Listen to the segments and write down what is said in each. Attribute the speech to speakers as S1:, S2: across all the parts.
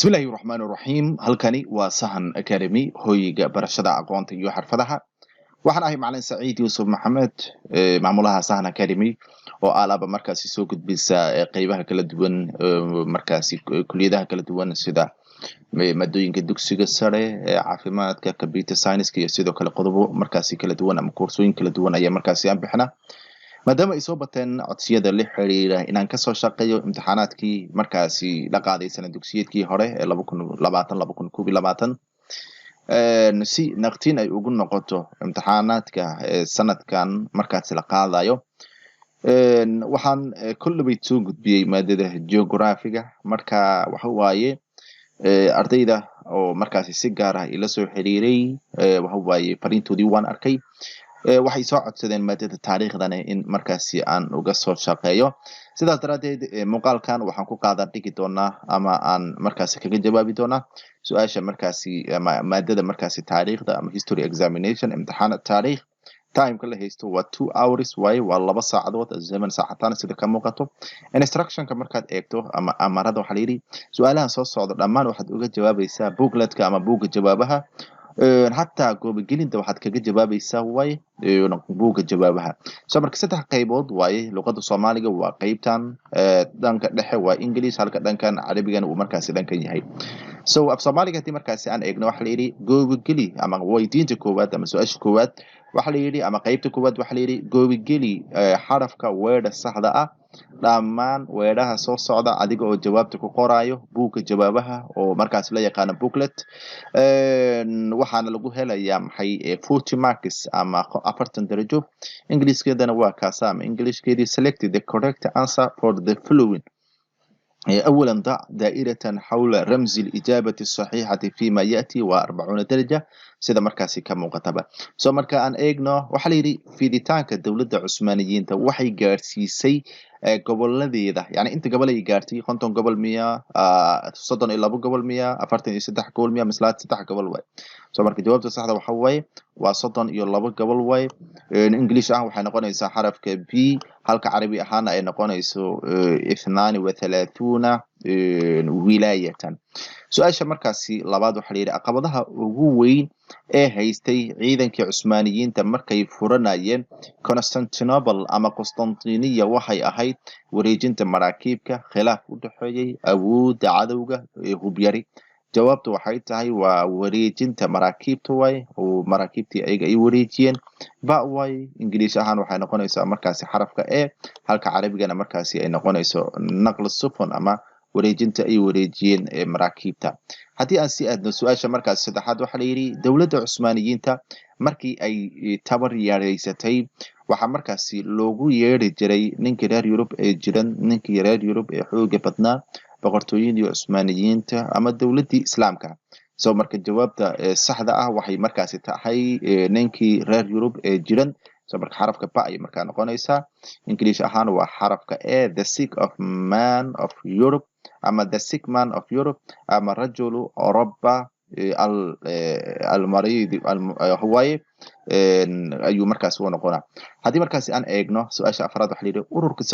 S1: Bismillaahi Raxmaani Raxiim. Halkani waa Sahan Academy, hoyga barashada aqoonta iyo xirfadaha. Waxaan ahay macallin Saciid Yuusuf Maxamed, maamulaha Sahan Academy oo alaaba markaasi soo gudbisa qaybaha kala duwan markaasi kulliyadaha kala duwan sida maadooyinka dugsiga sare, caafimaadka, computer science iyo sidoo kale qodobo markaasi kala duwan ama koorsooyin kala duwan ayaa markaasi aan bixinaa. maadaama ay soo bateen codsiyada la xiriira inaan kasoo shaqeeyo imtixaanaadkii markaasi la qaaday sanad dugsiyeedkii hore ee 2020 si naqtiin ay ugu noqoto imtixaanaadka sanadkan markaasi la qaadayo waxaan kullabay soo gudbiyey maadada geographiga. marka waxa waaye ardayda oo markaasi si gaar ah ila soo xiriiray waxa waaye fariintoodii waan arkay. waxay soo codsadeen maadada taariikhdana in markaasi aan uga soo shaqeeyo. sidaas daraadeed muuqaalkan waxaan ku qaadan dhigi doonaa ama aan markaasi kaga jawaabi doonaa su-aasha markaasi maadada markaasi taariikhda ama history examination imtixaanad taariikh. timeka la haysto waa 2 hours waaye, waa 2 saacadood zaman saacatan sida ka muuqato. instructionka markaad eegto ama amarada waxa la yiri su'aalahan soo socda dhammaan waxaad uga jawaabaysaa bookletka ama buugga jawaabaha. hataa goobagelinta waxaad kaga jawaabaysaa way buugga jawaabaha. marka saddex qaybood waaye luqada Soomaaliga waa qaybtan, dhanka dhexe waa English, halka dhankan Carabigan uu markaasi dhankan yahay. af Soomaaliga hadii markaasi aan eegno waxa la yiri goobageli ama weydiinta koowaad ama su'aasha koowaad waxa la yiri ama qaybta koowaad waxa la yiri goobageli xarafka weedha saxda ah dhammaan weedhaha soo socda adiga oo jawaabta ku qoraayo buugga jawaabaha oo markaas la yaqaan booklet. waxaana lagu helayaa maxay 40 marks ama 40 darajo. Englishkeedana waa kaasa ama Englishkeedii select the correct answer for the following. أولا ضع دائرة حول رمز الإجابة الصحيحة فيما يأتي و40 درجة sida markaasi ka muuqataba. marka aan eegno waxa la yiri fiditaanka dawladda Cusmaaniyiinta waxay gaarsiisay goboladeeda, yani inta gobol ay gaartay 50 gobol miya, 32 gobol miya, 43 gobol miya, mislaad 3 gobol way. marka jawaabta saxda waxa way waa 32 gobol way. English ah waxay noqonaysaa xarafka B, halka Carabi ahaan ay noqonayso 32 wilaayatan. su-aasha markaasi labaad waxa la yiri caqabadaha ugu weyn ee haystay ciidankii Cusmaaniyiinta markay furanayeen Constantinople ama Constantiniya waxay ahayd wareejinta maraakiibka, khilaaf u dhaxeeyay awoodda cadawga ee hubyari. jawaabtu waxay tahay waa wareejinta maraakiibta way oo maraakiibtii ayaga ay wareejiyeen. ba way English ahaan waxay noqonaysaa markaasi xarafka E, halka Carabigana markaasi ay noqonayso naql sufun ama wareejinta ay wareejiyeen maraakiibta. haddii aan si aadno su-aasha markaas saddexaad waxa la yiri dawladda Cusmaaniyiinta markii ay tabar yareysatay waxa markaasi loogu yeeri jiray ninkii reer Yurub ee jiran, ninkii reer Yurub ee xooga badnaa boqortooyadii Cusmaaniyiinta ama dawladdii Islaamka. marka jawaabta saxda ah waxay markaasi tahay ninkii reer Yurub ee jiran. marka xarafka ba ay markaa noqonaysaa. English ahaan waa xarafka E, the sick of man of Europe ama the sick man of Europe ama rajulu Europa al-marid al-hawaii ayuu markaas u noqonaa. haddii markaasi aan eegno su-aasha afraad waxa la yiri ururka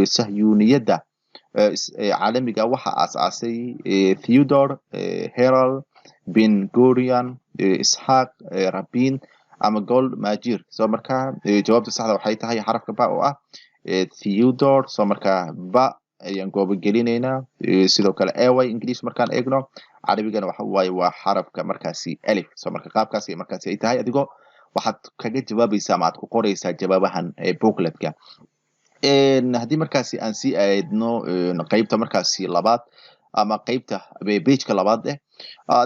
S1: sahyuuniyadda caalamiga waxa aasaasay Theodore Herzl, Ben Gurion, Ishaq Rabin ama Gold Majir. marka jawaabta saxda waxay tahay xarafka ba oo ah Theodore. marka ba ayaan goobo gelinaynaa. sidoo kale ay English markaan eegno, Carabigana waxa waaye waa xarafka markaasi alif. marka qaabkaas ay markaasi ay tahay adigoo waxaad kaga jawaabaysaa ama aad ku qoraysaa jawaabahan bookletka. haddii markaasi aan si aadno qaybta markaasi labaad ama qaybta page-ka labaad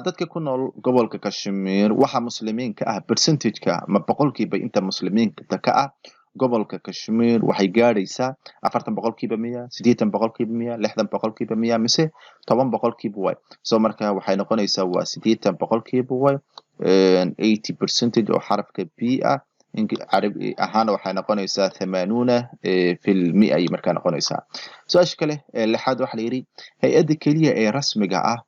S1: dadka ku nool gobolka Kashmir waxa muslimiinka ah percentage-ka ama boqolkiiba inta muslimiinta ka ah gobolka Kashmir waxay gaaraysaa 40% miya, 80% miya, 60% miya, mise 10% way. marka waxay noqonaysaa waa 80% way. 80% oo xarafka B ah. Carabi ahaan waxay noqonaysaa 80% ay markaa noqonaysaa. su-aasha kale lixaad waxa la yiri hay-adda kaliya ee rasmiga ah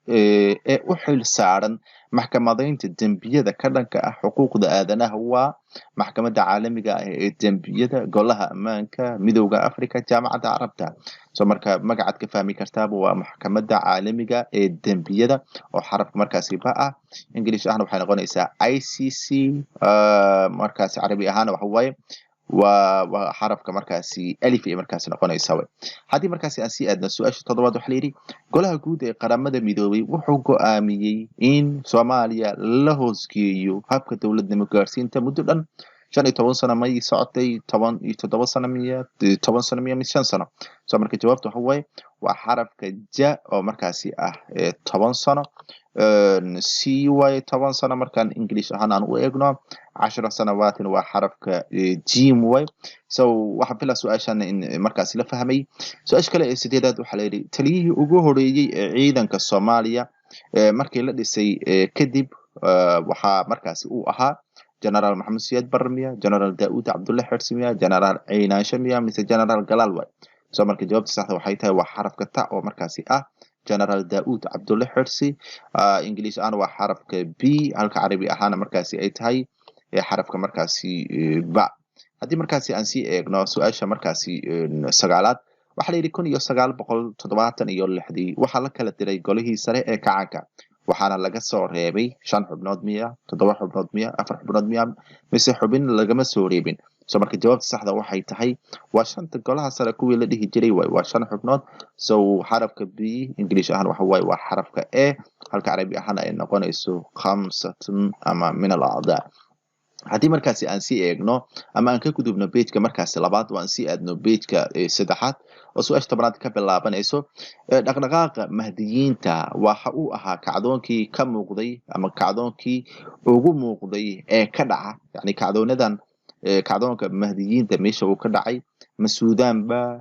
S1: ee u xil saaran maxkamadaynta dembiyada ka dhanka ah xuquuqda aadanaha waa maxkamadda caalamiga ah ee dembiyada golaha ammaanka midowda africa jaamacadda carabta so marka magacaad ka fahmi kartaaba waa maxkamadda caalamiga ee dembiyada oo xarafka markaasi ba ah english ahna waxay noqonaysaa ICC markaasi carabi ahaana waxa waaye waa xarafka markaasi alif ay markaasi noqonaysaa way haddii markaasi aan sii aadno su-aasha toddobaad waxaa layidhi golaha guud ee qaramada midoobay wuxuu go'aamiyey in Soomaaliya la hoosgeeyo habka dowladnimo gaarsiinta muddo dhan 15 sano may socotay 17 sano miya 10 sano miya 5 sano so marka jawaabtu waxa waaye waa xarafka ja oo markaasi ah 10 sano c waaye 10 sano markaan english ahaan aan u eegno 10 sanawaatin waa xarafka jim waaye so waxa bila su'aashan in markaasi la fahmay su'aash kale ee sideedaad waxa la yiri taliyihii ugu horeeyay ee ciidanka Soomaaliya markii la dhisay kadib waxa markaasi uu ahaa General Maxamed Siyaad Barmiya, General Daawud Cabdulle Xirsiya, General Ciinaan Shamiya mise General Galaal way so marka jawaabta saxda waxay tahay waa xarafka ta oo markaasi ah General Daawud Cabdulle Xirsi English aan waa xarafka b halka carabi ahaan markaasi ay tahay xarafka markaasi ba haddii markaasi aan sii eegno su'aasha markaasi sagaalaad waxa la yiri 1976 waxa la kala diray golihii sare ee kacanka waxaana laga soo reebay 5 xubnood miya 7 xubnood miya 4 xubnood miya mise xubin lagama soo reebin so marka jawaabta saxda waxay tahay waa 5 golaha sare kuwii la dhihi jiray waa 5 xubnood so xarafka b english ahaan waxa waaye waa xarafka a halka carabi ahaan ay noqonayso 5 ama min al-a'daa haddii markaasi aan sii eegno ama aan ka gudubno page-ka markaasi labaad waan sii aadno page-ka saddexaad oo su'aasha tobanaad ka bilaabanayso dhaqdhaqaaqa mahdiyiinta waxa uu ahaa kacdoonkii ka muuqday ama kacdoonkii ugu muuqday ee ka dhaca yani kacdoonadan kacdoonka mahdiyiinta meesha uu ka dhacay ma Suudaan ba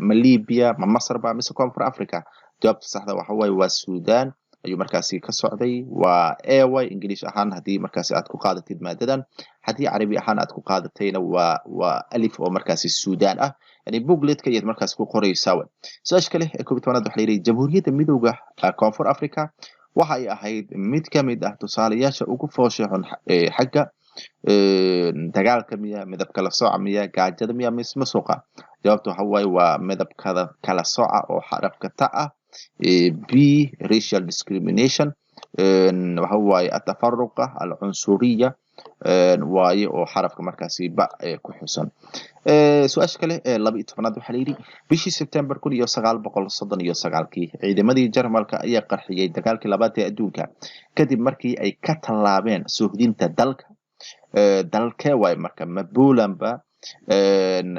S1: ma Liibiya ma Masar ba mise Koonfur Africa jawaabta saxda waxa waaye waa Suudaan ayuu markaasi ka socday waa ay english ahaan hadii markaasi aad ku qaadatid maadadan hadii carabi ahaan aad ku qaadatayna waa alif oo markaasi Suudaan ah yani booklet-ka iyo markaasi ku qoraysaa su'aash kale ee 12aad waxa la yiri jamhuuriyadda midowga Koonfur Africa waxa ay ahayd mid ka mid ah tusaalayaasha ugu fooshaxun xagga dagaalka miya midab kala sooca miya gaajada miya masuqa jawaabtu waxa waaye waa midab kala sooca oo xarafka ta ah B racial discrimination waxa waaye atafarruqa al-cunsuriyya waaye oo xarafka markaasi ba ku xusan su'aash kale 12aad waxa la yiri bishii September 1939 ciidamadii Jarmalka ayaa qarxiyay dagaalkii labaad ee adduunka kadib markii ay ka tallaabeen suuxdinta dalka way marka ma Poland ba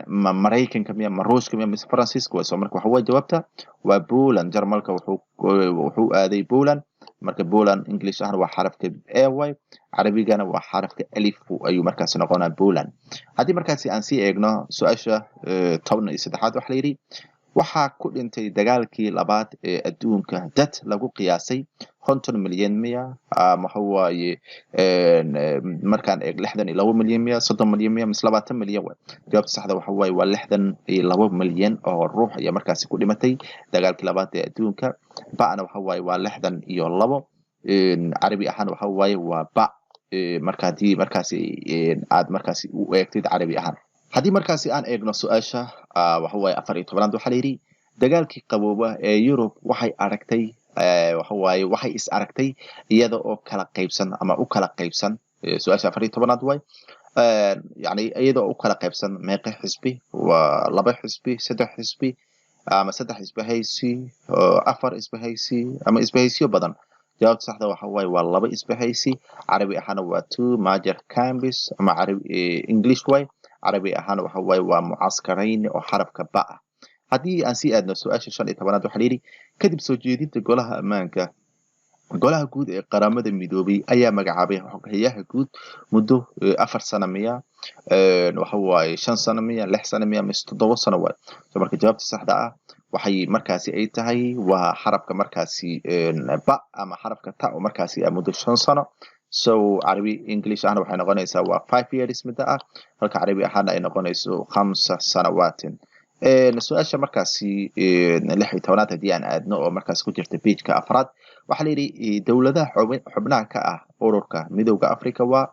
S1: ma Mareykanka miya ma Ruushka miya mise Faransiiska way soo marka waxa way jawaabta waa Poland Jarmalka wuxuu aaday Poland marka Poland English ahaan waa xarafka a way carabigana waa xarafka alif ayuu markaas noqonaa Poland hadii markaasi aan sii eegno su'aasha 13aad waxa la yiri waxaa ku dhintay dagaalkii labaad ee adduunka dad lagu qiyaasay 50 milyan miya waxa waaye markaan eeg 62 milyan miya 30 milyan miya mise 20 milyan jawaabta saxda waxa waaye waa 62 milyan oo ruux ayaa markaasi ku dhimatay dagaalkii labaad ee adduunka ba'na waxa waaye waa 62 carabi ahaan waxa waaye waa ba markaadii markaasi aad markaasi u eegtid carabi ahaan haddii markaasi aan eegno su'aasha waxa waaye 14aad waxa la yiri dagaalkii qabooba ee Yurub waxay aragtay waxa waaye waxay is aragtay iyada oo kala qaybsan ama u kala qaybsan su'aasha 14aad way yani iyada oo u kala qaybsan meeqa xisbi waa 2 xisbi 3 xisbi ama 3 isbahaysi 4 isbahaysi ama isbahaysiyo badan jawaabta saxda waxa waaye waa 2 isbahaysi carabi ahaan waa 2 major camps ama carabi English way carabi ahaan waxa waaye waa mucaskarayn oo xarafka ba ah hadii aan sii aadno su'aasha 15aad waxa la yiri kadib soo jeedinta golaha ammaanka golaha guud ee qaramada midoobay ayaa magacaabay xoghayaha guud muddo 4 sano miya waxa waaye 5 sano miya 6 sano miya mise 7 sano way marka jawaabta saxda ah waxay markaasi ay tahay waa xarafka markaasi ba ama xarafka ta oo markaasi muddo 5 sano so carabi English ahna waxay noqonaysaa waa 5 years midda ah halka carabi ahaan ay noqonayso 5 sanawaatin su-aasha markaasi 16 haddii aan aadno oo markaas ku jirta pageka afraad waxaa la yidhi dowladaha xubnaha ka ah ururka midowda africa waa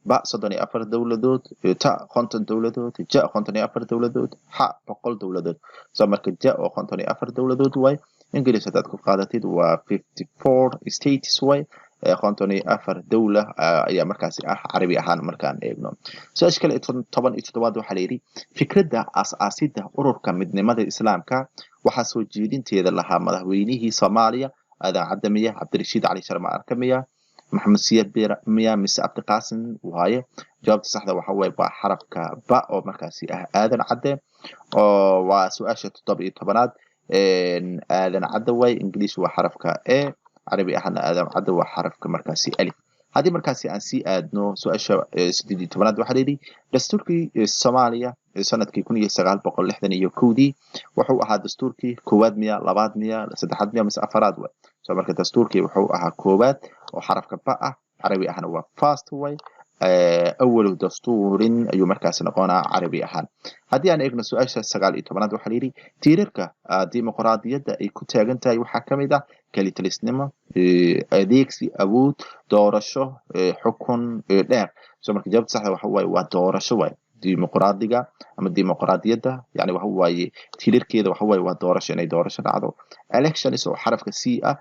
S1: ba 34 dowladood, ta 50 dowladood, ja 54 dowladood, xa 100 dowladood. soo marka ja oo 54 dowladood way ingiriis hadaad ku qaadatid waa 54 states way 54 dowla ayaa markaasi ah carabi ahaan markaan eegno. su-aasha kale 17 waxaa la yidhi fikradda aas-aasidda ururka midnimada islaamka waxaa soo jeedinteeda lahaa madaxweynihii Soomaaliya aadan cadde miya, cabdirashiid cali sharma arke miya, maxamed siyaad miya mise cabdiqaasim waaye. jawaabta saxda waxa way waa xarafka ba oo markaasi ah aadan cadde oo waa su-aasha 17aad. aadan cadde way ingiriis waa xarafka e, carabi ahna aadan cadde waa xarafka markaasi alif. haddii markaasi aan sii aadno su-aasha 18aad waxaa la yidhi dastuurkii Soomaaliya sanadkii 1961 wuxuu ahaa dastuurkii koowaad miya, labaad miya, saddexaad miya mise afaraad way. soo marka dastuurkii wuxuu ahaa koowaad oo xarafka ba ah carabi ahna waa first way. أول دستور أيو مركز نقونا عربي أهان هدي أنا إغنى سؤال 19 waxaa la yidhi tiirarka dimuqraadiyadda ay ku taagan tahay waxaa ka mid ah kalitalisnimo, adeegsi awood, doorasho, xukun dheer. soo marka jawaabta saxda waxa waaye waa doorasho waay. dimuqraadiga ama dimuqraadiyadda yani waxa waaye tiirarkeeda waxa waaye waa doorasho inay doorasho dhacdo. elections oo xarafka c ah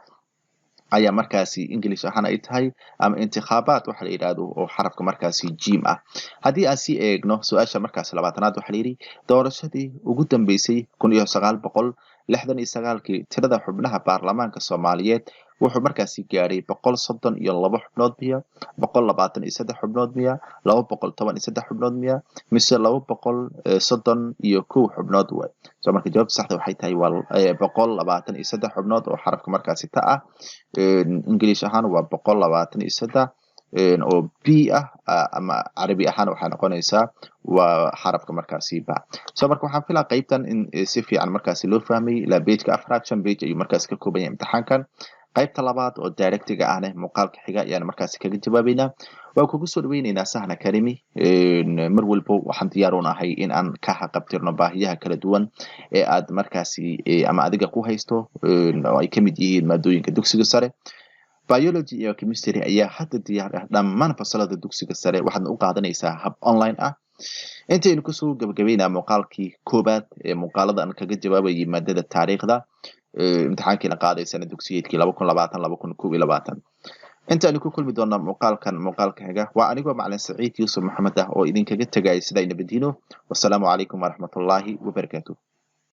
S1: ayaa markaasi English ahaan ay tahay ama intikhaabaat waxa la yiraahdo oo xarafka markaasi jim ah. haddii aan sii eegno su-aasha markaasi 20aad waxa la yidhi doorashadii ugu dambeysay 1969kii tirada xubnaha baarlamaanka Soomaaliyeed wuxuu markaasi gaaray 132 xubnood miya, 123 xubnood miya, 213 xubnood miya mise 231 xubnood way. soo marka jawaabta saxda waxay tahay waa 123 xubnood oo xarafka markaasi ta ah. English ahaan waa 123 oo b ah ama carabi ahaan waxay noqonaysaa waa xarafka markaasi ba. soo marka waxaan filaa qaybtan in si fiican markaasi loo fahmay la pageka afraad 5 page ayuu markaasi ka kooban yahay imtixaankan. qaybta labaad oo directiga ahna muuqaalka xiga ayaan markaasi kaga jawaabaynaa. waan kugu soo dhaweynaynaa Sahan Academy. mar walba waxaan diyaar u nahay in aan ka xaqabtirno baahiyaha kala duwan ee aad markaasi ama adiga ku haysto oo ay kamid yihiin maadooyinka dugsiga sare. biology iyo chemistry ayaa hadda diyaar ah dhammaan fasalada dugsiga sare waxaadna u qaadanaysaa hab online ah. intaynu kusoo gabagabaynaa muuqaalkii koobaad ee muuqaalada aan kaga jawaabayay maadada taariikhda imtixaankiina qaadaysana dugsiyeedkii 2020-2021. intaanu ku kulmi doonaa muuqaalka xiga waa anigoo macalin Saciid Yuusuf Maxamed ah oo idinkaga tagay sida nabadino. wassalaamu calaykum waraxmatullaahi wabarakaatuh.